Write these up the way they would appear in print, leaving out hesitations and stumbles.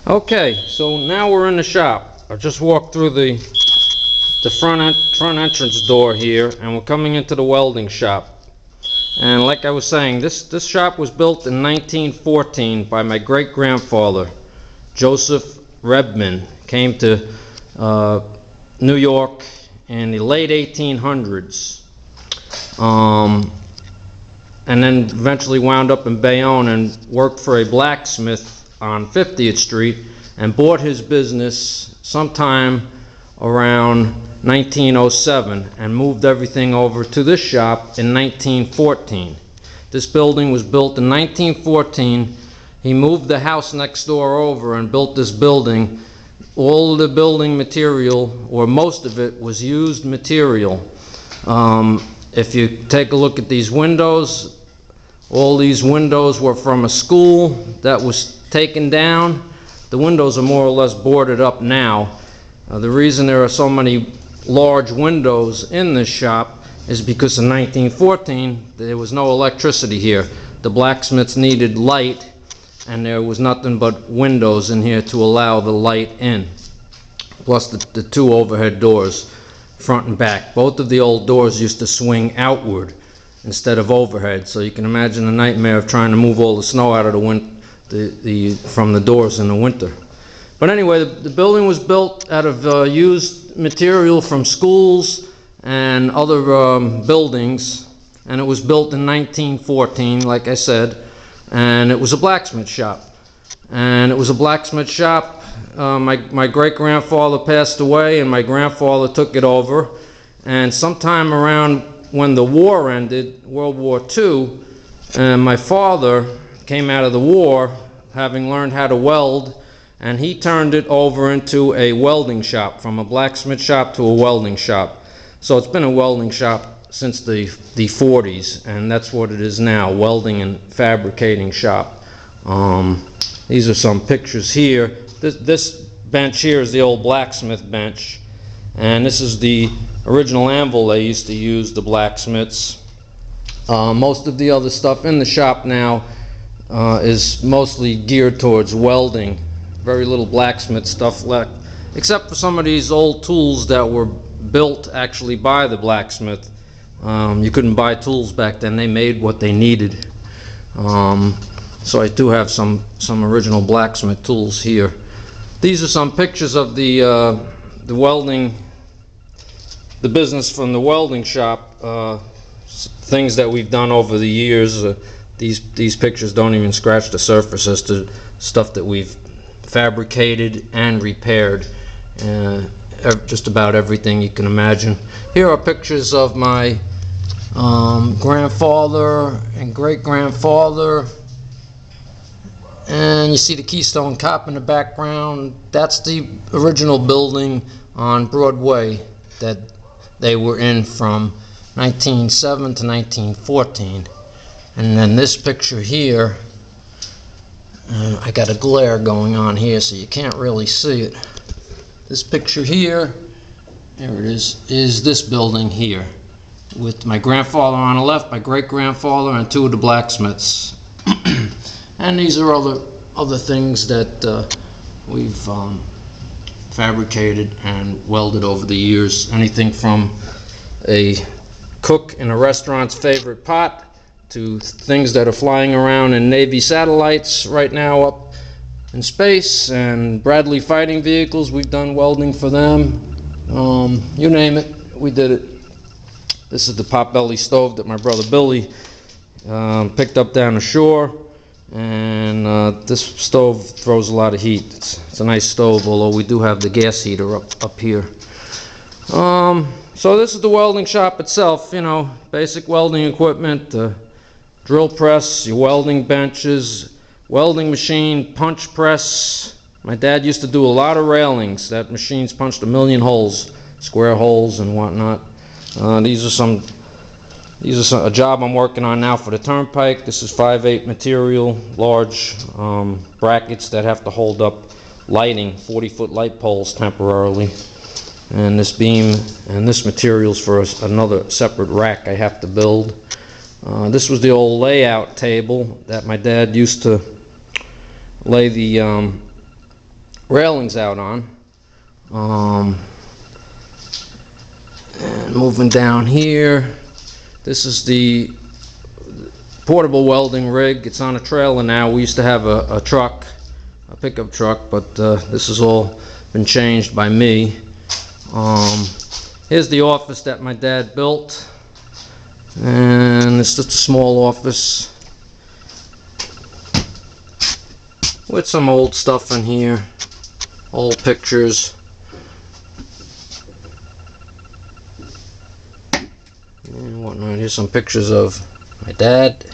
Okay, so now we're in the shop. I just walked through the front entrance door here, and we're coming into the welding shop. And like I was saying, this shop was built in 1914 by my great-grandfather, Joseph Rebman. Came to New York in the late 1800s, and then eventually wound up in Bayonne and worked for a blacksmith on 50th Street, and bought his business sometime around 1907 and moved everything over to this shop in 1914. This building was built in 1914. He moved the house next door over and built this building. All of the building material, or most of it, was used material. If you take a look at these windows, all these windows were from a school that was taken down. The windows are more or less boarded up now. The reason there are so many large windows in this shop is because in 1914 there was no electricity here. The blacksmiths needed light, and there was nothing but windows in here to allow the light in, plus the two overhead doors, front and back. Both of the old doors used to swing outward instead of overhead, so you can imagine the nightmare of trying to move all the snow out of from the doors in the winter. But anyway, the building was built out of used material from schools and other buildings, and it was built in 1914, like I said, and it was a blacksmith shop. And it was a blacksmith shop. My great-grandfather passed away, and my grandfather took it over, and sometime around when the war ended, World War II, my father came out of the war having learned how to weld, and he turned it over into a welding shop, from a blacksmith shop to a welding shop. So it's been a welding shop since the 40s, and that's what it is now, welding and fabricating shop. These are some pictures here. This bench here is the old blacksmith bench, and this is the original anvil they used to use, the blacksmiths. Most of the other stuff in the shop now is mostly geared towards welding. Very little blacksmith stuff left, except for some of these old tools that were built actually by the blacksmith. You couldn't buy tools back then. They made what they needed. So I do have some original blacksmith tools here. These are some pictures of the welding, the business from the welding shop, things that we've done over the years. These pictures don't even scratch the surface as to stuff that we've fabricated and repaired. Just about everything you can imagine. Here are pictures of my grandfather and great-grandfather, and you see the Keystone Cop in the background. That's the original building on Broadway that they were in from 1907 to 1914. And then this picture here, I got a glare going on here so you can't really see it. This picture here, there it is this building here, with my grandfather on the left, my great-grandfather, and two of the blacksmiths. And these are other things that we've fabricated and welded over the years. Anything from a cook in a restaurant's favorite pot to things that are flying around in Navy satellites right now up in space, and Bradley fighting vehicles. We've done welding for them. You name it, we did it. This is the potbelly stove that my brother Billy picked up down the shore, and this stove throws a lot of heat. It's a nice stove, although we do have the gas heater up here. So this is the welding shop itself, you know, basic welding equipment, drill press, your welding benches, welding machine, punch press. My dad used to do a lot of railings. That machine's punched a million holes, square holes and whatnot. These are a job I'm working on now for the Turnpike. This is 5/8 material, large brackets that have to hold up lighting, 40-foot light poles temporarily. And this beam and this material's for another separate rack I have to build. This was the old layout table that my dad used to lay the railings out on. And moving down here, this is the portable welding rig. It's on a trailer now. We used to have a truck, a pickup truck, but this has all been changed by me. Here's the office that my dad built, and it's just a small office with some old stuff in here, old pictures. And whatnot. Here's some pictures of my dad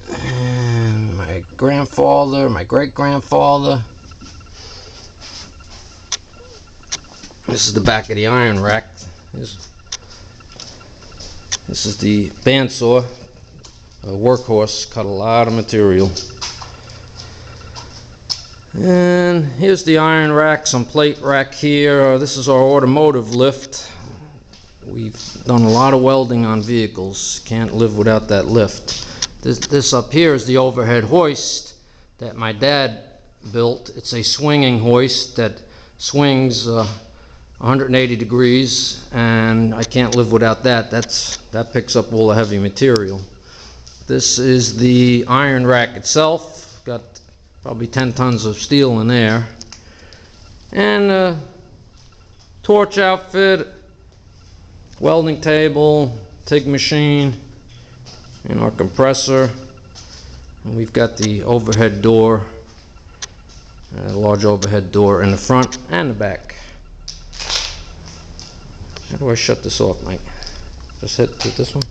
and my grandfather, my great-grandfather. This is the back of the iron rack. This is the bandsaw, a workhorse, cut a lot of material. And here's the iron rack, some plate rack here. This is our automotive lift. We've done a lot of welding on vehicles. Can't live without that lift. This up here is the overhead hoist that my dad built. It's a swinging hoist that swings 180 degrees, and I can't live without that. That picks up all the heavy material. This is the iron rack itself. Got probably 10 tons of steel in there. And a torch outfit, welding table, TIG machine, and our compressor. And we've got the overhead door, a large overhead door in the front and the back. How do I shut this off, Mike? Just hit this one?